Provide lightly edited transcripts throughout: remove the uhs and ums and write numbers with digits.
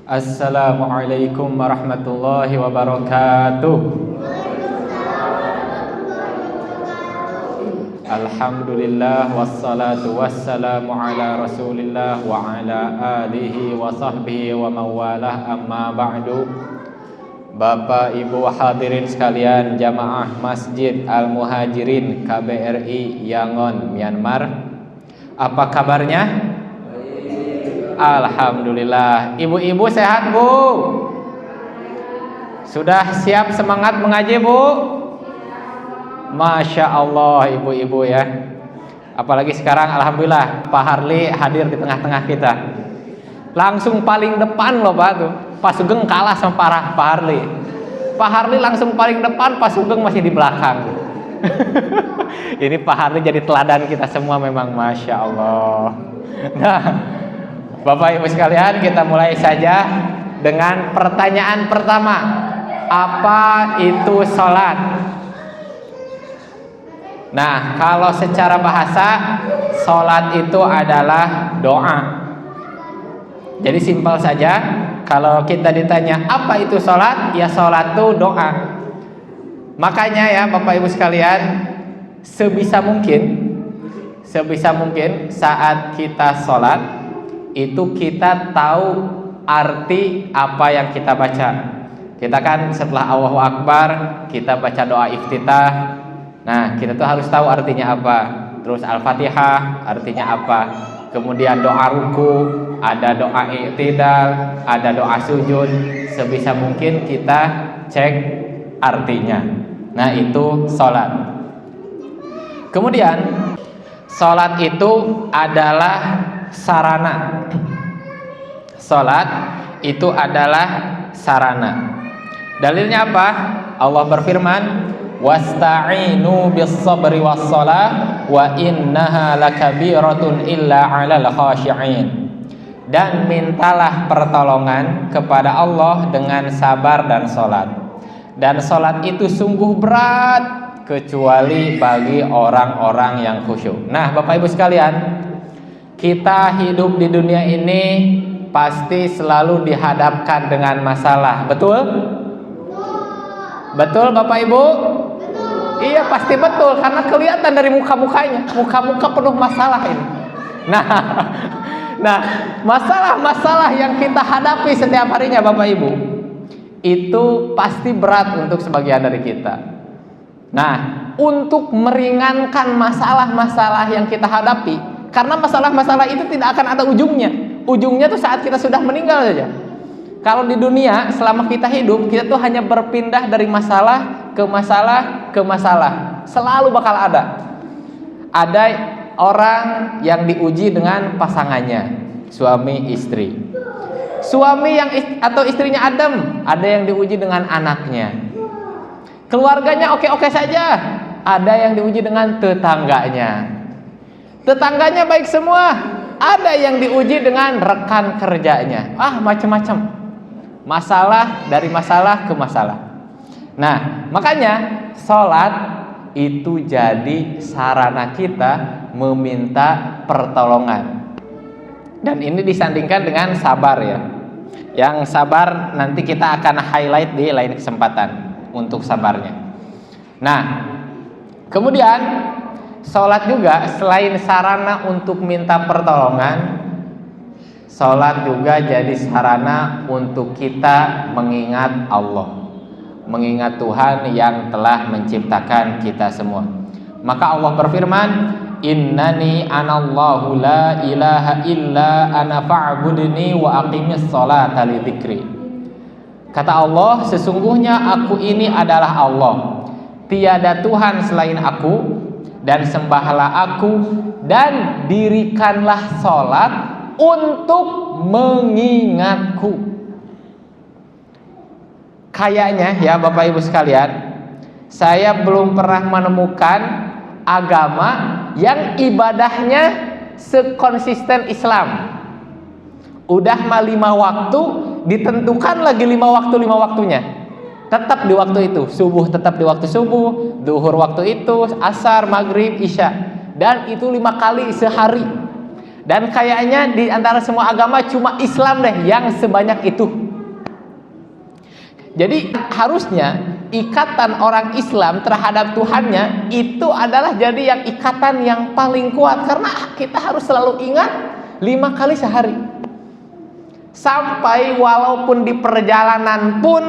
Assalamualaikum warahmatullahi wabarakatuh. Alhamdulillah wassalatu wassalamu ala Rasulillah wa ala alihi wa sahbihi wa mawalah, amma ba'du. Bapak Ibu hadirin sekalian, jamaah Masjid Al-Muhajirin KBRI Yangon, Myanmar. Apa kabarnya? Alhamdulillah. Ibu-ibu sehat, Bu? Sudah siap semangat mengaji, Bu? Masya Allah, ibu-ibu ya. Apalagi sekarang alhamdulillah Pak Harli hadir di tengah-tengah kita. Langsung paling depan loh Pak tuh. Pak Sugeng kalah sama Pak Harli. Pak Harli langsung paling depan, Pak Sugeng masih di belakang. Ini Pak Harli jadi teladan kita semua memang, Masya Allah. Nah, Bapak Ibu sekalian, kita mulai saja dengan pertanyaan pertama. Apa itu sholat? Nah, kalau secara bahasa, sholat itu adalah doa. Jadi simpel saja, kalau kita ditanya apa itu sholat, ya sholat itu doa. Makanya ya Bapak Ibu sekalian, sebisa mungkin saat kita sholat, itu kita tahu arti apa yang kita baca. Kita kan setelah Allahu Akbar, kita baca doa iftitah. Nah, kita tuh harus tahu artinya apa. Terus Al-Fatihah artinya apa. Kemudian doa ruku, ada doa i'tidal, ada doa sujud. Sebisa mungkin kita cek artinya. Nah, itu sholat. Kemudian sholat itu adalah sarana. Sholat itu adalah sarana. Dalilnya apa? Allah berfirman, wasta'inu bis-sabri was-shalah wa innaha lakabiratun illa 'alal khashi'in. Dan mintalah pertolongan kepada Allah dengan sabar dan sholat. Dan sholat itu sungguh berat kecuali bagi orang-orang yang khusyuk. Nah, Bapak Ibu sekalian, kita hidup di dunia ini pasti selalu dihadapkan dengan masalah. Betul? Betul Bapak Ibu? Iya, pasti betul, karena kelihatan dari muka-mukanya. Muka-muka penuh masalah ini. Nah, masalah-masalah yang kita hadapi setiap harinya Bapak Ibu, itu pasti berat untuk sebagian dari kita. Nah, untuk meringankan masalah-masalah yang kita hadapi, karena masalah-masalah itu tidak akan ada ujungnya. Ujungnya tuh saat kita sudah meninggal saja. Kalau di dunia selama kita hidup, kita tuh hanya berpindah dari masalah ke masalah ke masalah. Selalu bakal ada. Ada orang yang diuji dengan pasangannya, suami istri. Suami yang atau istrinya adem, ada yang diuji dengan anaknya. Keluarganya oke-oke saja, ada yang diuji dengan tetangganya. Tetangganya baik semua, ada yang diuji dengan rekan kerjanya. Macam-macam. Masalah dari masalah ke masalah. Nah, makanya sholat itu jadi sarana kita meminta pertolongan. Dan ini disandingkan dengan sabar ya. Yang sabar nanti kita akan highlight di lain kesempatan untuk sabarnya. Nah, kemudian sholat juga selain sarana untuk minta pertolongan, sholat juga jadi sarana untuk kita mengingat Allah, mengingat Tuhan yang telah menciptakan kita semua. Maka Allah berfirman, innani anallahu la ilaha illa ana fa'budni wa aqimis sholata li dzikri. Kata Allah, sesungguhnya aku ini adalah Allah, tiada Tuhan selain aku, dan sembahlah aku dan dirikanlah sholat untuk mengingatku. Kayaknya ya Bapak Ibu sekalian, saya belum pernah menemukan agama yang ibadahnya sekonsisten Islam. Udah 5 waktu, ditentukan lagi 5 waktunya. Tetap di waktu itu, subuh tetap di waktu subuh, duhur waktu itu, asar, maghrib, isya. Dan itu 5 kali sehari. Dan kayaknya di antara semua agama cuma Islam deh yang sebanyak itu. Jadi harusnya ikatan orang Islam terhadap Tuhannya itu adalah jadi yang ikatan yang paling kuat, karena kita harus selalu ingat 5 kali sehari. Sampai walaupun di perjalanan pun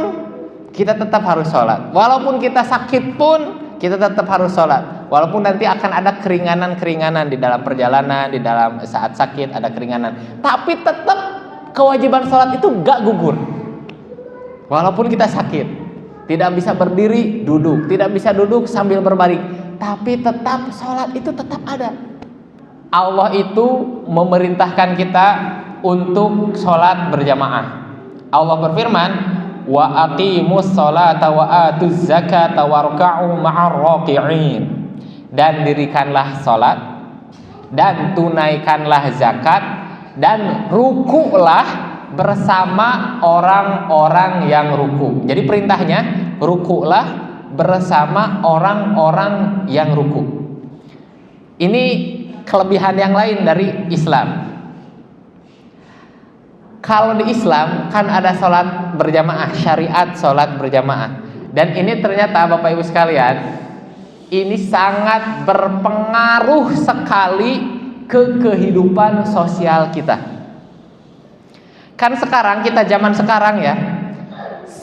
kita tetap harus sholat. Walaupun kita sakit pun kita tetap harus sholat. Walaupun nanti akan ada keringanan-keringanan di dalam perjalanan, di dalam saat sakit ada keringanan, tapi tetap kewajiban sholat itu gak gugur. Walaupun kita sakit, tidak bisa berdiri, duduk, tidak bisa duduk sambil berbaring, tapi tetap sholat itu tetap ada. Allah itu memerintahkan kita untuk sholat berjamaah. Allah berfirman, wa aqimus sholata wa atuz zakata warka'u ma'ar raqi'in. Dan dirikanlah sholat, dan tunaikanlah zakat, dan ruku'lah bersama orang-orang yang ruku. Jadi perintahnya ruku'lah bersama orang-orang yang ruku. Ini kelebihan yang lain dari Islam. Kalau di Islam kan ada sholat berjamaah, syariat sholat berjamaah. Dan ini ternyata Bapak Ibu sekalian, ini sangat berpengaruh sekali ke kehidupan sosial kita. Kan sekarang, kita zaman sekarang ya,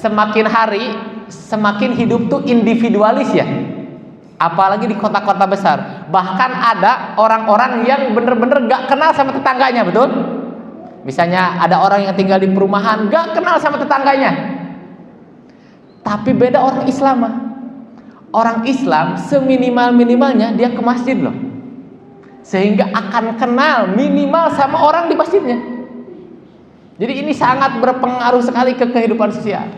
semakin hari semakin hidup tuh individualis ya. Apalagi di kota-kota besar. Bahkan ada orang-orang yang bener-bener gak kenal sama tetangganya, betul? Misalnya ada orang yang tinggal di perumahan gak kenal sama tetangganya. Tapi beda orang Islam mah. Orang Islam seminimal-minimalnya dia ke masjid loh, sehingga akan kenal minimal sama orang di masjidnya. Jadi ini sangat berpengaruh sekali ke kehidupan sosial.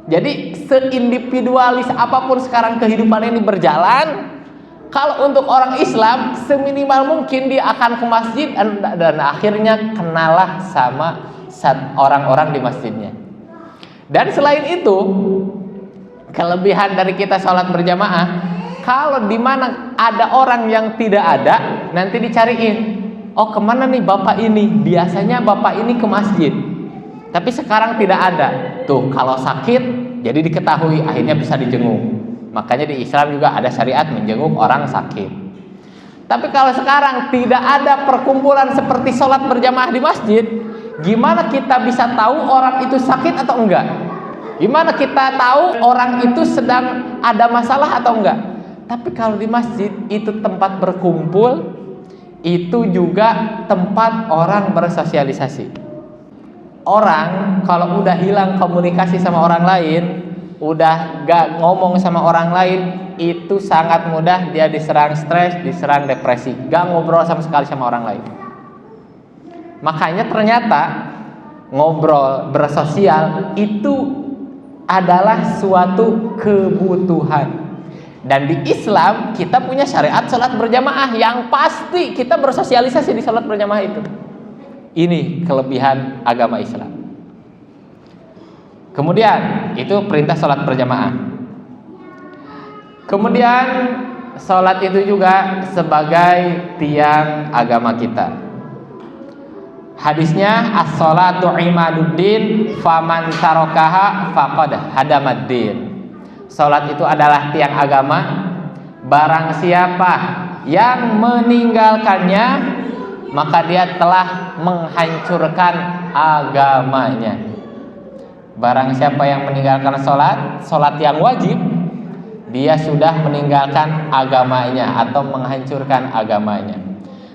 Jadi seindividualis apapun sekarang kehidupan ini berjalan, kalau untuk orang Islam seminimal mungkin dia akan ke masjid dan akhirnya kenalah sama orang-orang di masjidnya. Dan selain itu, kelebihan dari kita sholat berjamaah, kalau di mana ada orang yang tidak ada, nanti dicariin. Oh, kemana nih bapak ini? Biasanya bapak ini ke masjid, tapi sekarang tidak ada. Tuh, kalau sakit jadi diketahui, akhirnya bisa dijenguk. Makanya di Islam juga ada syariat menjenguk orang sakit. Tapi kalau sekarang tidak ada perkumpulan seperti sholat berjamaah di masjid, gimana kita bisa tahu orang itu sakit atau enggak? Gimana kita tahu orang itu sedang ada masalah atau enggak? Tapi kalau di masjid itu tempat berkumpul, itu juga tempat orang bersosialisasi. Orang kalau udah hilang komunikasi sama orang lain, udah gak ngomong sama orang lain, itu sangat mudah dia diserang stres, diserang depresi, gak ngobrol sama sekali sama orang lain. Makanya ternyata ngobrol, bersosial itu adalah suatu kebutuhan. Dan di Islam kita punya syariat sholat berjamaah yang pasti kita bersosialisasi di sholat berjamaah itu. Ini kelebihan agama Islam. Kemudian itu perintah sholat berjamaah. Kemudian sholat itu juga sebagai tiang agama kita. Hadisnya as-sholatu imaduddin faman tarokaha faqad hadamaddin. Sholat itu adalah tiang agama. Barang siapa yang meninggalkannya, maka dia telah menghancurkan agamanya. Barang siapa yang meninggalkan sholat yang wajib, dia sudah meninggalkan agamanya atau menghancurkan agamanya.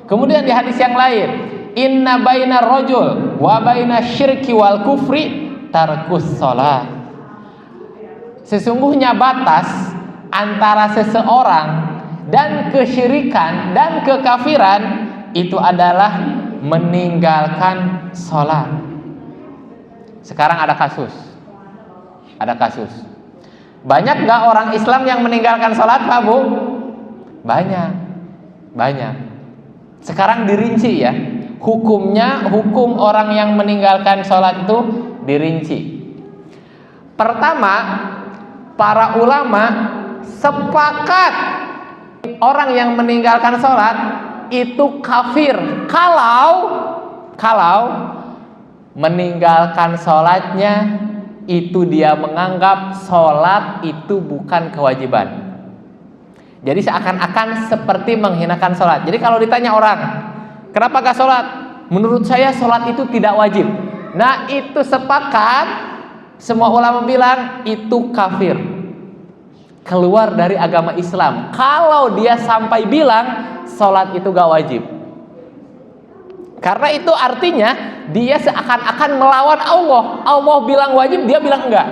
Kemudian di hadis yang lain, inna baina rajul wa baina syirki wal kufri tarkus sholat. Sesungguhnya batas antara seseorang dan kesyirikan dan kekafiran itu adalah meninggalkan sholat. Sekarang ada kasus. Banyak gak orang Islam yang meninggalkan sholat, Pak Bu? Banyak. Sekarang dirinci ya. Hukum orang yang meninggalkan sholat itu dirinci. Pertama, para ulama sepakat orang yang meninggalkan sholat itu kafir kalau meninggalkan sholatnya itu dia menganggap sholat itu bukan kewajiban. Jadi seakan-akan seperti menghinakan sholat. Jadi kalau ditanya orang, kenapa gak sholat? Menurut saya sholat itu tidak wajib. Nah, itu sepakat, semua ulama bilang itu kafir, keluar dari agama Islam kalau dia sampai bilang sholat itu gak wajib. Karena itu artinya dia seakan-akan melawan Allah. Allah bilang wajib, dia bilang enggak.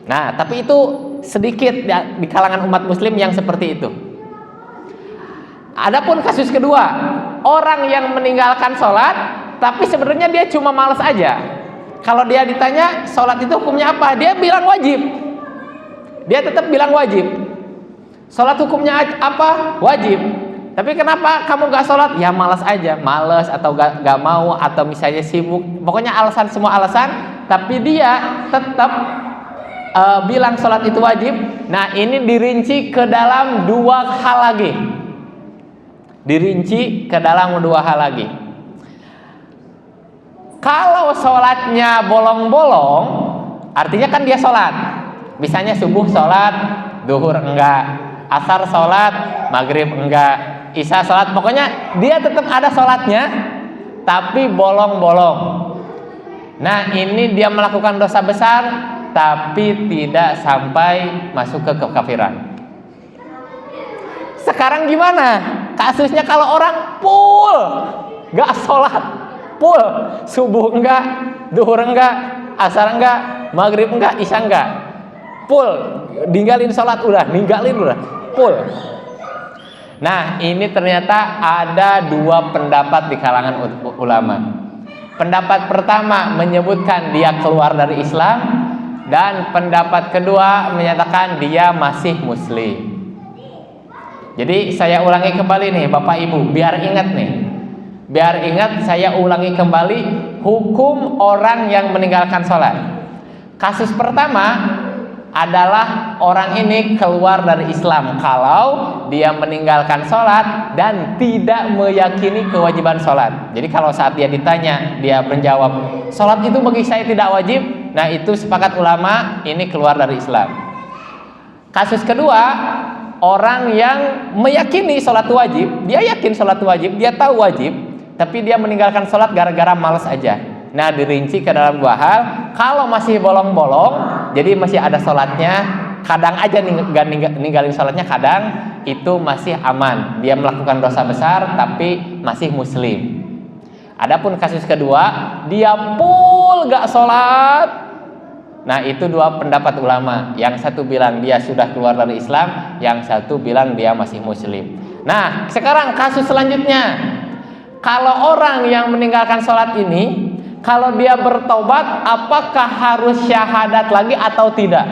Nah, tapi itu sedikit di kalangan umat muslim yang seperti itu. Adapun kasus kedua, orang yang meninggalkan sholat tapi sebenarnya dia cuma malas aja. Kalau dia ditanya sholat itu hukumnya apa, dia bilang wajib. Dia tetap bilang wajib. Sholat hukumnya apa? Wajib. Tapi kenapa kamu gak sholat? Ya malas aja, malas atau gak mau atau misalnya sibuk. Pokoknya alasan, semua alasan. Tapi dia tetap bilang sholat itu wajib. Nah, ini dirinci ke dalam dua hal lagi. Dirinci ke dalam dua hal lagi. Kalau sholatnya bolong-bolong, artinya kan dia sholat. Misalnya subuh sholat, duhur enggak, asar sholat, maghrib enggak, isya sholat. Pokoknya dia tetap ada sholatnya, tapi bolong-bolong. Nah, ini dia melakukan dosa besar, tapi tidak sampai masuk ke kekafiran. Sekarang gimana kasusnya kalau orang full gak sholat, full subuh enggak, duhur enggak, asar enggak, maghrib enggak, isya enggak, full ninggalin sholat, ninggalin full. Nah, ini ternyata ada dua pendapat di kalangan ulama. Pendapat pertama menyebutkan dia keluar dari Islam, dan pendapat kedua menyatakan dia masih muslim. Jadi saya ulangi kembali nih Bapak Ibu, biar ingat nih. Biar ingat, saya ulangi kembali hukum orang yang meninggalkan sholat. Kasus pertama adalah orang ini keluar dari Islam kalau dia meninggalkan sholat dan tidak meyakini kewajiban sholat. Jadi kalau saat dia ditanya, dia menjawab sholat itu bagi saya tidak wajib. Nah, itu sepakat ulama ini keluar dari Islam. Kasus kedua, orang yang meyakini sholat wajib, dia yakin sholat wajib, dia tahu wajib, tapi dia meninggalkan sholat gara-gara malas aja. Nah, dirinci ke dalam dua hal. Kalau masih bolong-bolong, jadi masih ada sholatnya, kadang aja ninggalin sholatnya, kadang itu masih aman. Dia melakukan dosa besar, tapi masih muslim. Adapun kasus kedua, dia full gak sholat. Nah, itu dua pendapat ulama. Yang satu bilang dia sudah keluar dari Islam, yang satu bilang dia masih muslim. Nah, sekarang kasus selanjutnya. Kalau orang yang meninggalkan sholat ini, kalau dia bertobat, apakah harus syahadat lagi atau tidak?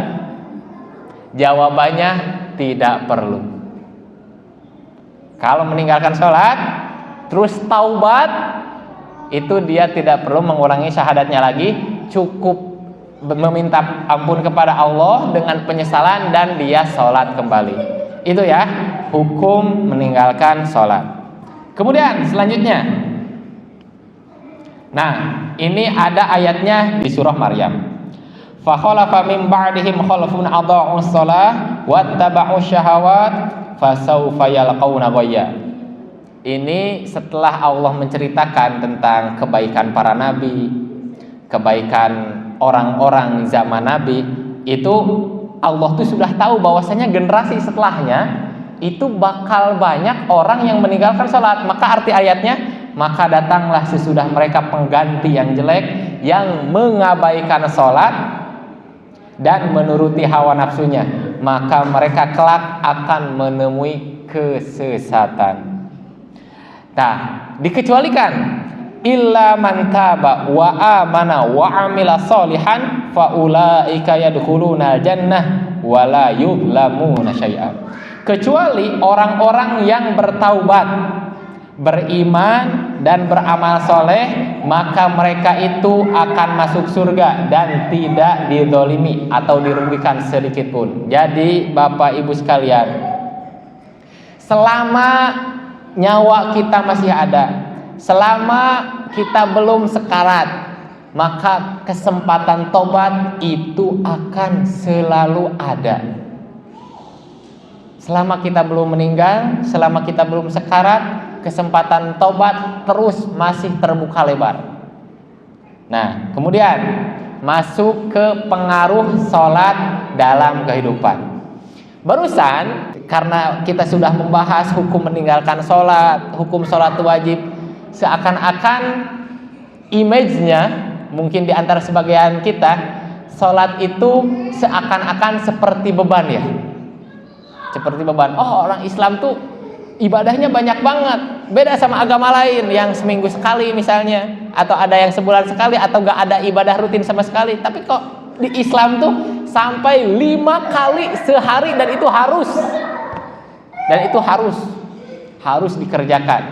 Jawabannya tidak perlu. Kalau meninggalkan sholat, terus taubat, itu dia tidak perlu mengurangi syahadatnya lagi, cukup meminta ampun kepada Allah dengan penyesalan dan dia sholat kembali. Itu ya hukum meninggalkan sholat. Kemudian selanjutnya, nah ini ada ayatnya di surah Maryam. Fa khalafa min ba'dihim khalfun adha'us shalah wattaba'us syahawat fasawfa yalqauna ghayya. Ini setelah Allah menceritakan tentang kebaikan para nabi, kebaikan orang-orang zaman Nabi, itu Allah tuh sudah tahu bahwasanya generasi setelahnya itu bakal banyak orang yang meninggalkan sholat. Maka arti ayatnya, maka datanglah sesudah mereka pengganti yang jelek, yang mengabaikan sholat dan menuruti hawa nafsunya, maka mereka kelak akan menemui kesesatan. Nah, dikecualikan illa man taba wa amana wa amila sholihan fa ulaika yadkhuluna jannah wa la yuzlamuna syai'a. Kecuali orang-orang yang bertaubat, beriman dan beramal soleh, maka mereka itu akan masuk surga dan tidak dizalimi atau dirugikan sedikit pun. Jadi Bapak Ibu sekalian, selama nyawa kita masih ada, selama kita belum sekarat, maka kesempatan tobat itu akan selalu ada. Selama kita belum meninggal, selama kita belum sekarat, kesempatan tobat terus masih terbuka lebar. Nah, kemudian masuk ke pengaruh sholat dalam kehidupan. Barusan karena kita sudah membahas hukum meninggalkan sholat, hukum sholat wajib, seakan-akan image-nya mungkin di antara sebagian kita, sholat itu seakan-akan seperti beban ya. Seperti beban. Oh, orang Islam tuh ibadahnya banyak banget, beda sama agama lain yang seminggu sekali misalnya, atau ada yang sebulan sekali, atau gak ada ibadah rutin sama sekali. Tapi kok di Islam tuh sampai 5 kali sehari, dan itu harus dikerjakan.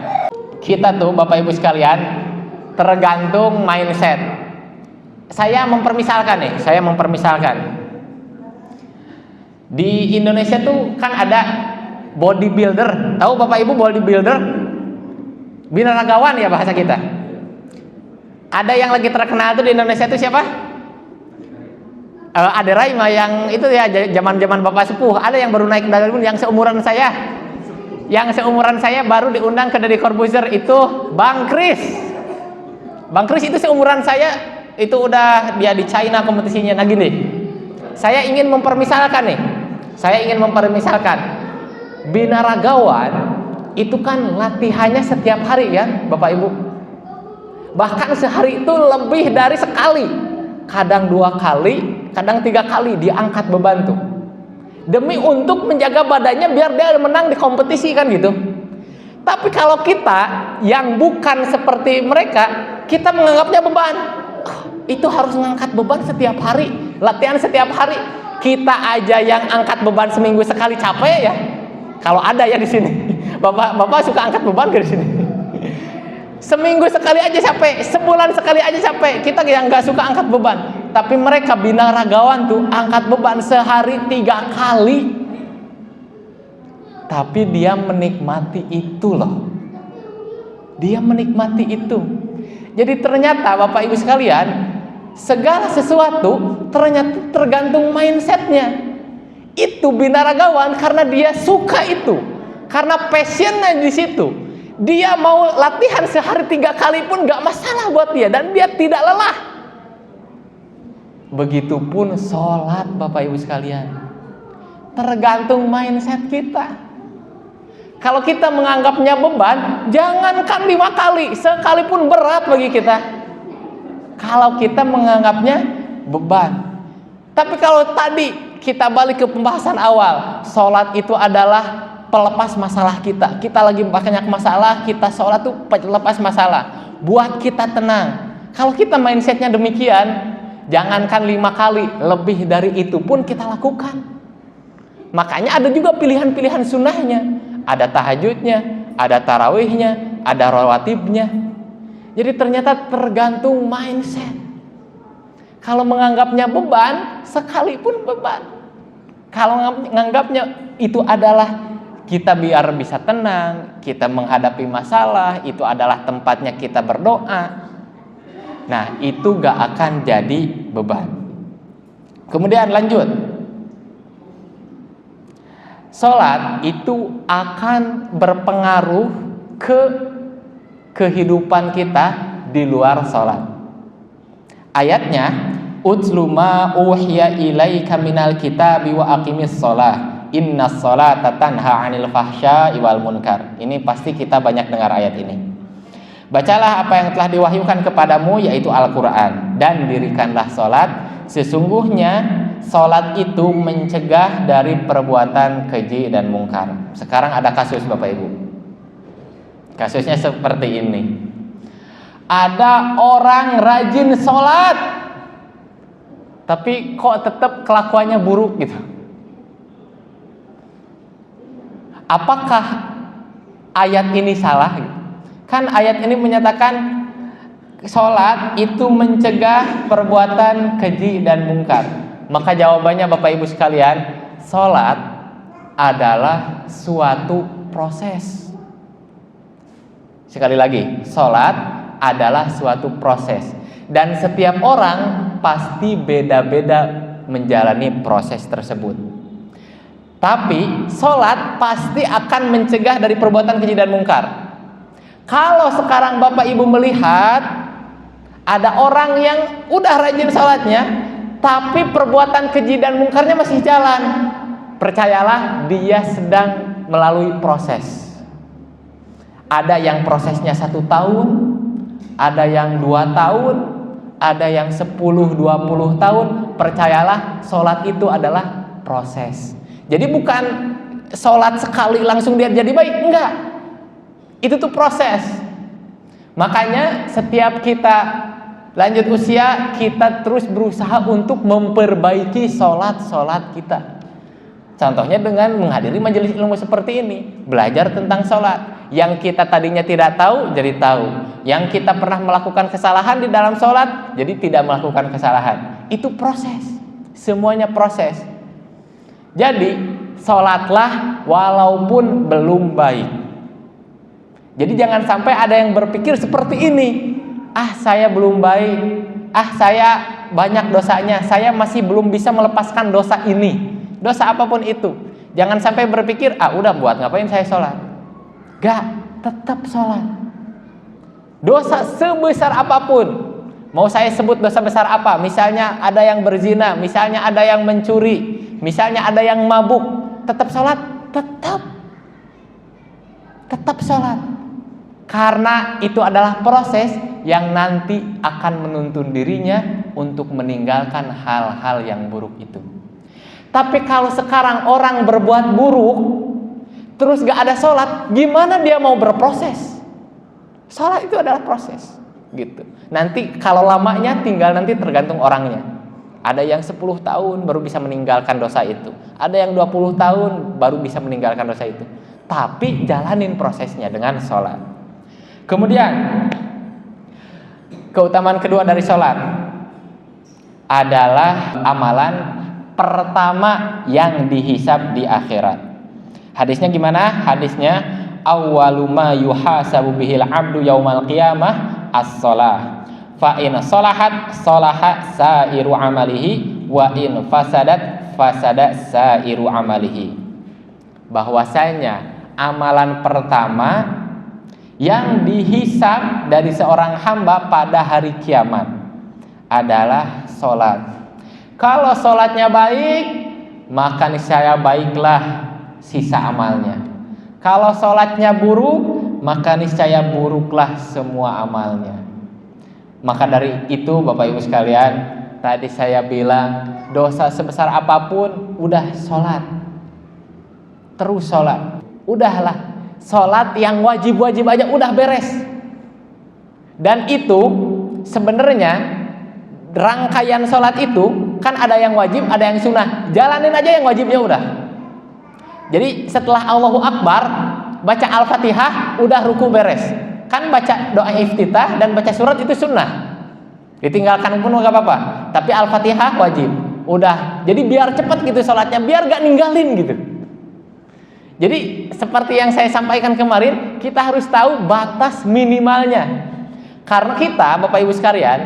Kita tuh Bapak Ibu sekalian tergantung mindset. Saya mempermisalkan di Indonesia tuh kan ada bodybuilder. Tahu Bapak Ibu bodybuilder? Binaragawan ya bahasa kita. Ada yang lagi terkenal tuh di Indonesia tuh siapa? Ade Raima yang itu ya, zaman-zaman Bapak sepuh. Ada yang baru naik medali pun yang seumuran saya. Yang seumuran saya baru diundang ke Deddy Corbuzier itu Bang Kris. Bang Kris itu seumuran saya, itu udah dia di China kompetisinya. Nah gini, saya ingin mempermisalkan binaragawan itu kan latihannya setiap hari kan Bapak Ibu. Bahkan sehari itu lebih dari sekali, kadang 2 kali, kadang 3 kali diangkat beban tuh, demi untuk menjaga badannya biar dia menang di kompetisi kan gitu. Tapi kalau kita yang bukan seperti mereka, kita menganggapnya beban. Itu harus mengangkat beban setiap hari, latihan setiap hari. Kita aja yang angkat beban seminggu sekali capek ya. Kalau ada ya di sini, bapak suka angkat beban ke di sini. Seminggu sekali aja capek, sebulan sekali aja capek. Kita yang nggak suka angkat beban, tapi mereka binaragawan tuh angkat beban sehari 3 kali. Tapi dia menikmati itu loh. Dia menikmati itu. Jadi ternyata Bapak Ibu sekalian, segala sesuatu ternyata tergantung mindsetnya. Itu binaragawan karena dia suka itu, karena passionnya di situ. Dia mau latihan sehari 3 kali pun gak masalah buat dia, dan dia tidak lelah. Begitupun sholat Bapak Ibu sekalian, tergantung mindset kita. Kalau kita menganggapnya beban, jangankan 5 kali, sekalipun berat bagi kita. Kalau kita menganggapnya beban. Tapi kalau tadi kita balik ke pembahasan awal, sholat itu adalah pelepas masalah kita. Kita lagi banyak masalah, kita sholat tuh pelepas masalah, buat kita tenang. Kalau kita mindsetnya demikian, jangankan 5 kali, lebih dari itu pun kita lakukan. Makanya ada juga pilihan-pilihan sunnahnya. Ada tahajudnya, ada tarawihnya, ada rawatibnya. Jadi ternyata tergantung mindset. Kalau menganggapnya beban, sekalipun beban. Kalau menganggapnya itu adalah kita biar bisa tenang, kita menghadapi masalah, itu adalah tempatnya kita berdoa. Nah, itu gak akan jadi beban. Kemudian lanjut. Sholat itu akan berpengaruh ke kehidupan kita di luar sholat. Ayatnya, utlu ma uhiya ilaika minal kitabi wa aqimis sholah innas sholata tanha 'anil fahsya'i wal munkar. Ini pasti kita banyak dengar ayat ini. Bacalah apa yang telah diwahyukan kepadamu, yaitu Al-Quran, dan dirikanlah sholat. Sesungguhnya sholat itu mencegah dari perbuatan keji dan mungkar. Sekarang ada kasus Bapak Ibu. Kasusnya seperti ini. Ada orang rajin sholat, tapi kok tetap kelakuannya buruk gitu. Apakah ayat ini salah? Kan ayat ini menyatakan sholat itu mencegah perbuatan keji dan mungkar. Maka jawabannya Bapak Ibu sekalian, sholat adalah suatu proses. Sekali lagi, sholat adalah suatu proses, dan setiap orang pasti beda-beda menjalani proses tersebut. Tapi sholat pasti akan mencegah dari perbuatan keji dan mungkar. Kalau sekarang Bapak Ibu melihat ada orang yang udah rajin sholatnya, tapi perbuatan keji dan mungkarnya masih jalan, percayalah dia sedang melalui proses. Ada yang prosesnya 1 tahun, ada yang 2 tahun, ada yang 10-20 tahun. Percayalah, sholat itu adalah proses. Jadi bukan sholat sekali langsung dia jadi baik, enggak. Itu tuh proses. Makanya setiap kita lanjut usia, kita terus berusaha untuk memperbaiki sholat kita. Contohnya dengan menghadiri majelis ilmu seperti ini, belajar tentang sholat. Yang kita tadinya tidak tahu, jadi tahu. Yang kita pernah melakukan kesalahan di dalam sholat, jadi tidak melakukan kesalahan. Itu proses, semuanya proses. Jadi sholatlah walaupun belum baik. Jadi jangan sampai ada yang berpikir seperti ini, saya belum baik, saya banyak dosanya, saya masih belum bisa melepaskan dosa ini, dosa apapun itu. Jangan sampai berpikir, udah buat ngapain saya sholat. Gak, tetap sholat. Dosa sebesar apapun, mau saya sebut dosa besar apa, misalnya ada yang berzina, misalnya ada yang mencuri, misalnya ada yang mabuk, tetap sholat, tetap sholat. Karena itu adalah proses yang nanti akan menuntun dirinya untuk meninggalkan hal-hal yang buruk itu. Tapi kalau sekarang orang berbuat buruk terus gak ada sholat, gimana dia mau berproses? Sholat itu adalah proses gitu. Nanti kalau lamanya tinggal nanti tergantung orangnya. Ada yang 10 tahun baru bisa meninggalkan dosa itu, ada yang 20 tahun baru bisa meninggalkan dosa itu. Tapi jalanin prosesnya dengan sholat. Kemudian keutamaan kedua dari sholat adalah amalan pertama yang dihisab di akhirat. Hadisnya gimana? Hadisnya, awwalu ma yuhasabu bihil abdu yaumal qiyamah as-shalah. Fa in sholahat sholaha sairu amalihi, wa in fasadat fasada sairu amalihi. Bahwasanya amalan pertama yang dihisab dari seorang hamba pada hari kiamat adalah sholat. Kalau sholatnya baik, maka niscaya baiklah sisa amalnya. Kalau sholatnya buruk, maka niscaya buruklah semua amalnya. Maka dari itu Bapak Ibu sekalian, tadi saya bilang dosa sebesar apapun, udah sholat, terus sholat. Udahlah, sholat yang wajib-wajib aja udah beres. Dan itu sebenarnya rangkaian sholat itu kan ada yang wajib, ada yang sunnah. Jalanin aja yang wajibnya udah. Jadi setelah Allahu Akbar, baca Al-Fatihah, udah ruku beres. Kan baca doa iftitah dan baca surat itu sunnah, ditinggalkan pun gak apa-apa. Tapi Al-Fatihah wajib, udah. Jadi biar cepat gitu sholatnya, biar gak ninggalin gitu. Jadi seperti yang saya sampaikan kemarin, kita harus tahu batas minimalnya. Karena kita, Bapak Ibu sekalian,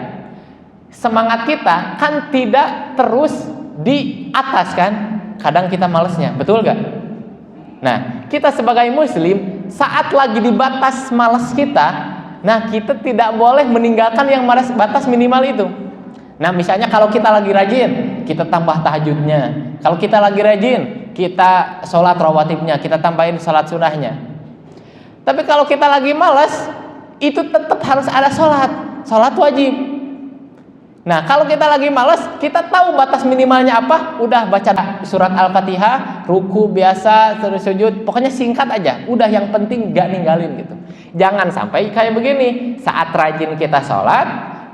semangat kita kan tidak terus di atas kan. Kadang kita malesnya, betul gak? Nah, kita sebagai muslim, saat lagi di batas malas kita, nah kita tidak boleh meninggalkan yang batas minimal itu. Nah misalnya kalau kita lagi rajin, kita tambah tahajudnya. Kalau kita lagi rajin, kita sholat rawatibnya, kita tambahin sholat sunnahnya. Tapi kalau kita lagi malas, itu tetap harus ada sholat wajib. Nah kalau kita lagi malas, kita tahu batas minimalnya apa, udah baca surat Al-Fatihah, ruku biasa, terus sujud, pokoknya singkat aja, udah yang penting gak ninggalin gitu. Jangan sampai kayak begini, saat rajin kita sholat,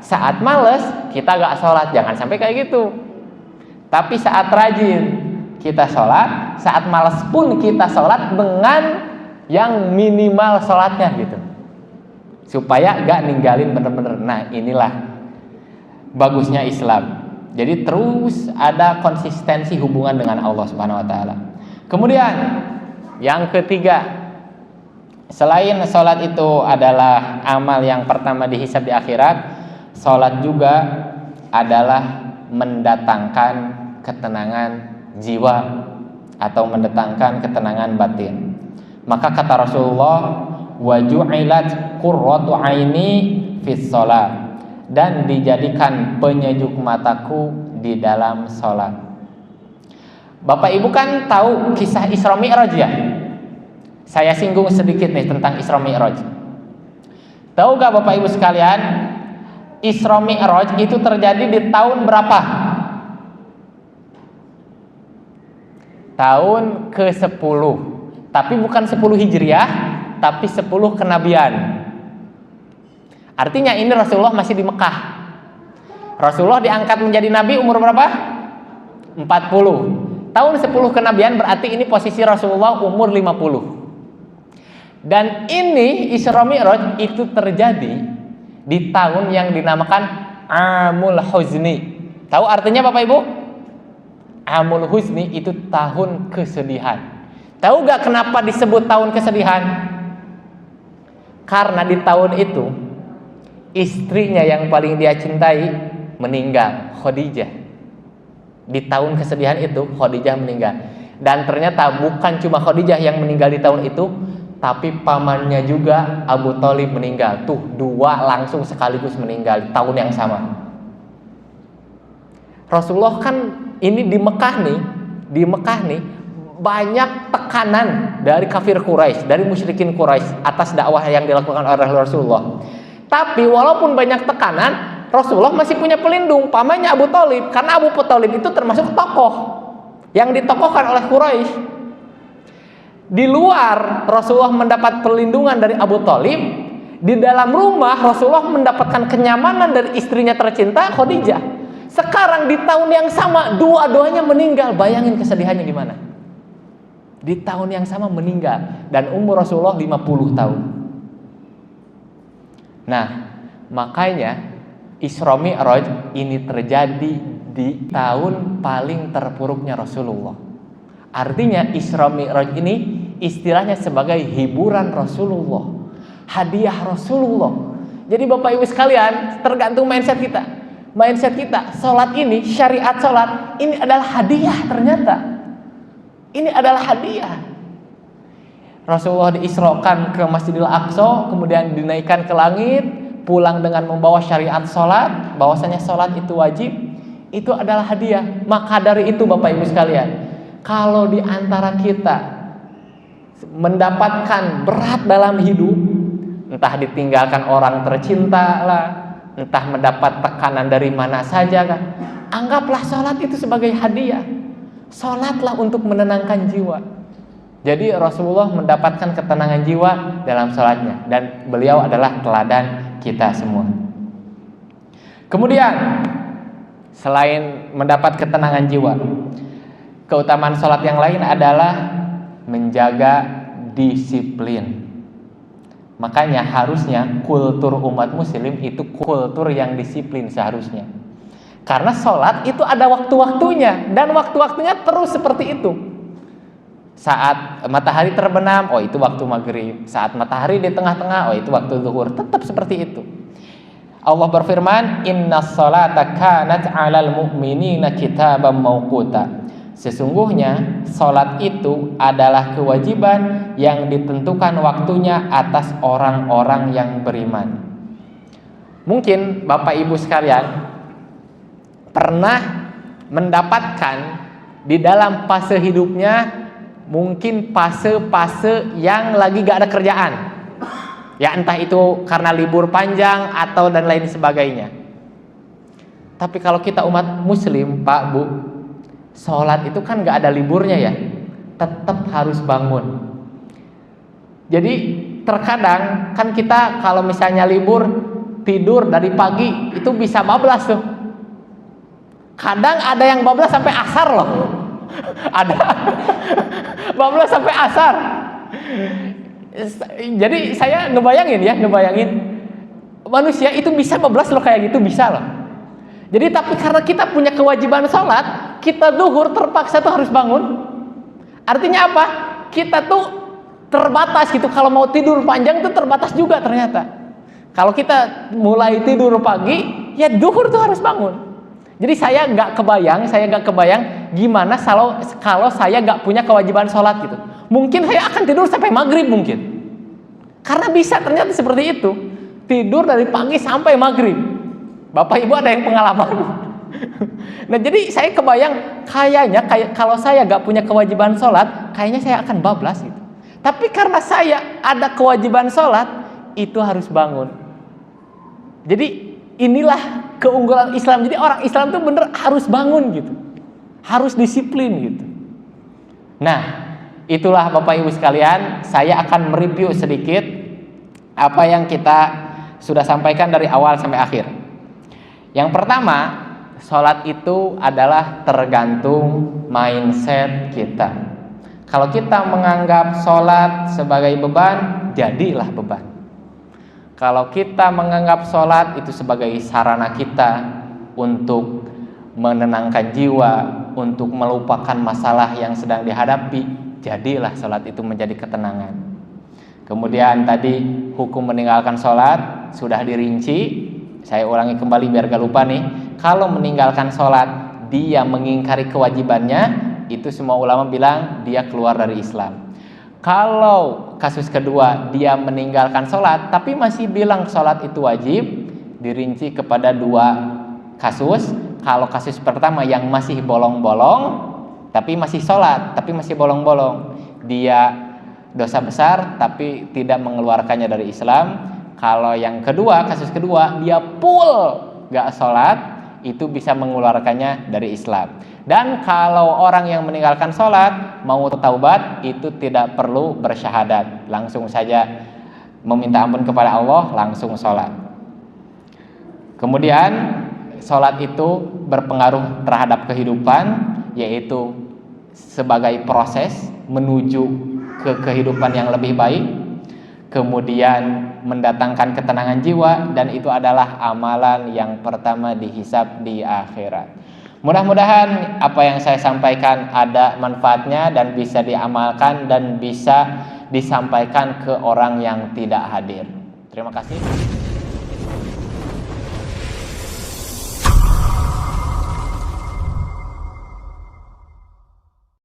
saat males kita gak sholat, jangan sampai kayak gitu. Tapi saat rajin kita sholat, saat malas pun kita sholat dengan yang minimal sholatnya gitu, supaya gak ninggalin bener-bener. Nah inilah bagusnya Islam. Jadi terus ada konsistensi hubungan dengan Allah Subhanahu wa taala. Kemudian yang ketiga Selain sholat itu adalah amal yang pertama dihisab di akhirat, sholat juga adalah mendatangkan ketenangan jiwa atau mendatangkan ketenangan batin. Maka kata Rasulullah, wa ju'ilat qurratu aini fis sholat, dan dijadikan penyejuk mataku di dalam sholat. Bapak Ibu kan tahu kisah Isra Mi'raj ya? Saya singgung sedikit nih tentang Isra Mi'raj. Tahu gak Bapak Ibu sekalian, Isra Mi'raj itu terjadi di tahun berapa? Tahun ke-10. Tapi bukan 10 Hijriah, tapi 10 kenabian. Artinya ini Rasulullah masih di Mekah. Rasulullah diangkat menjadi nabi umur berapa? 40. Tahun 10 kenabian berarti ini posisi Rasulullah umur 50. Dan ini Isra Mi'raj itu terjadi di tahun yang dinamakan Amul Huzni. Tahu artinya Bapak Ibu? Amul Huzni itu tahun kesedihan. Tahu gak kenapa disebut tahun kesedihan? Karena di tahun itu istrinya yang paling dia cintai meninggal, Khadijah. Di tahun kesedihan itu Khadijah meninggal. Dan ternyata bukan cuma Khadijah yang meninggal di tahun itu, tapi pamannya juga Abu Thalib meninggal. Tuh, dua langsung sekaligus meninggal di tahun yang sama. Rasulullah kan ini di Mekah nih banyak tekanan dari kafir Quraisy, dari musyrikin Quraisy atas dakwah yang dilakukan oleh Rasulullah. Tapi walaupun banyak tekanan, Rasulullah masih punya pelindung, pamannya Abu Thalib, karena Abu Thalib itu termasuk tokoh yang ditokohkan oleh Quraisy. Di luar Rasulullah mendapat perlindungan dari Abu Thalib, di dalam rumah Rasulullah mendapatkan kenyamanan dari istrinya tercinta Khadijah. Sekarang di tahun yang sama dua-duanya meninggal. Bayangin kesedihannya gimana? Di tahun yang sama meninggal, dan umur Rasulullah 50 tahun. Nah, makanya Isra Mi'raj ini terjadi di tahun paling terpuruknya Rasulullah. Artinya Isra Mi'raj ini istilahnya sebagai hiburan Rasulullah, hadiah Rasulullah. Jadi Bapak Ibu sekalian, tergantung mindset kita. Mindset kita, sholat ini, syariat sholat ini adalah hadiah ternyata. Ini adalah hadiah. Rasulullah diisrokan ke Masjidil Aqsa, kemudian dinaikkan ke langit, pulang dengan membawa syariat sholat, bahwasanya sholat itu wajib, itu adalah hadiah. Maka dari itu Bapak Ibu sekalian, kalau di antara kita mendapatkan berat dalam hidup, entah ditinggalkan orang tercinta lah, entah mendapat tekanan dari mana saja kan, anggaplah sholat itu sebagai hadiah. Sholatlah untuk menenangkan jiwa. Jadi Rasulullah mendapatkan ketenangan jiwa dalam sholatnya, dan beliau adalah teladan kita semua. Kemudian selain mendapat ketenangan jiwa, keutamaan sholat yang lain adalah menjaga disiplin. Makanya harusnya kultur umat muslim itu kultur yang disiplin seharusnya. Karena sholat itu ada waktu-waktunya, dan waktu-waktunya terus seperti itu. Saat matahari terbenam, oh itu waktu maghrib. Saat matahari di tengah-tengah, oh itu waktu zuhur. Tetap seperti itu. Allah berfirman, innas sholata kanat 'alal mu'minina kitaban mawquta. Sesungguhnya sholat itu adalah kewajiban yang ditentukan waktunya atas orang-orang yang beriman. Mungkin Bapak Ibu sekalian pernah mendapatkan di dalam fase hidupnya, mungkin fase-fase yang lagi gak ada kerjaan, ya entah itu karena libur panjang atau dan lain sebagainya. Tapi kalau kita umat muslim Pak Bu, sholat itu kan gak ada liburnya ya, tetap harus bangun. Jadi terkadang kan kita kalau misalnya libur tidur dari pagi itu bisa bablas tuh. Kadang ada yang bablas sampai asar loh. Ada bablas sampai asar. Jadi saya ngebayangin manusia itu bisa bablas loh, kayak gitu bisa loh. Jadi tapi karena kita punya kewajiban sholat, kita duhur terpaksa tuh harus bangun. Artinya apa? Kita tuh terbatas gitu. Kalau mau tidur panjang tuh terbatas juga ternyata. Kalau kita mulai tidur pagi, ya duhur tuh harus bangun. Jadi saya nggak kebayang gimana kalau saya nggak punya kewajiban sholat gitu. Mungkin saya akan tidur sampai maghrib mungkin. Karena bisa ternyata seperti itu. Tidur dari pagi sampai maghrib. Bapak Ibu ada yang pengalaman? Nah jadi saya kebayang kayaknya kalau saya nggak punya kewajiban sholat, kayaknya saya akan bablas gitu. Tapi karena saya ada kewajiban sholat, itu harus bangun. Jadi inilah keunggulan Islam. Jadi orang Islam tuh bener harus bangun gitu, harus disiplin gitu. Nah itulah Bapak Ibu sekalian, saya akan mereview sedikit apa yang kita sudah sampaikan dari awal sampai akhir. Yang pertama, sholat itu adalah tergantung mindset kita. Kalau kita menganggap sholat sebagai beban, jadilah beban. Kalau kita menganggap sholat itu sebagai sarana kita untuk menenangkan jiwa, untuk melupakan masalah yang sedang dihadapi, jadilah sholat itu menjadi ketenangan. Kemudian tadi hukum meninggalkan sholat sudah dirinci. Saya ulangi kembali biar gak lupa nih. Kalau meninggalkan sholat dia mengingkari kewajibannya, itu semua ulama bilang dia keluar dari Islam. Kalau kasus kedua dia meninggalkan sholat tapi masih bilang sholat itu wajib, dirinci kepada dua kasus. Kalau kasus pertama yang masih bolong-bolong tapi masih sholat, tapi masih bolong-bolong, dia dosa besar tapi tidak mengeluarkannya dari Islam. Kalau yang kedua, kasus kedua, dia full gak sholat, itu bisa mengeluarkannya dari Islam. Dan kalau orang yang meninggalkan sholat mau taubat, itu tidak perlu bersyahadat, langsung saja meminta ampun kepada Allah, langsung sholat. Kemudian sholat itu berpengaruh terhadap kehidupan, yaitu sebagai proses menuju ke kehidupan yang lebih baik, kemudian mendatangkan ketenangan jiwa, dan itu adalah amalan yang pertama dihisab di akhirat. Mudah-mudahan apa yang saya sampaikan ada manfaatnya dan bisa diamalkan dan bisa disampaikan ke orang yang tidak hadir. Terima kasih.